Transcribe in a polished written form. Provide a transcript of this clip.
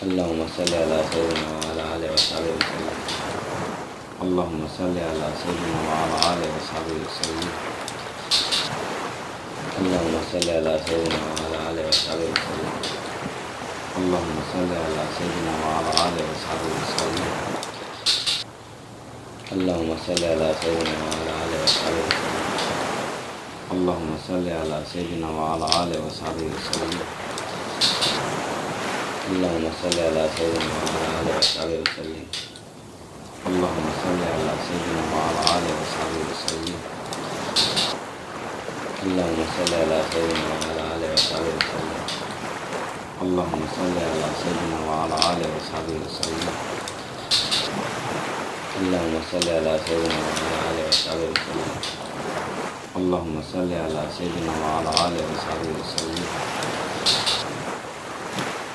اللهم صل على سيدنا وعلى آله وصحبه وسلم. اللهم صل على سيدنا وعلى آله وصحبه وسلم. اللهم صل على سيدنا وعلى آله وصحبه وسلم. اللهم صل على سيدنا وعلى آله وصحبه وسلم. اللهم صل على سيدنا وعلى آله وصحبه وسلم. اللهم صل على سيدنا وعلى آله وصحبه وسلم. اللهم صل على سيدنا وعلى آله وصحبه وسلم. اللهم صل على سيدنا وعلى آله وصحبه وسلم. اللهم صل على سيدنا وعلى آله وصحبه وسلم. اللهم صل على سيدنا وعلى آله وصحبه وسلم. اللهم صل على سيدنا وعلى آله وصحبه وسلم. اللهم صل على سيدنا وعلى آله وصحبه وسلم.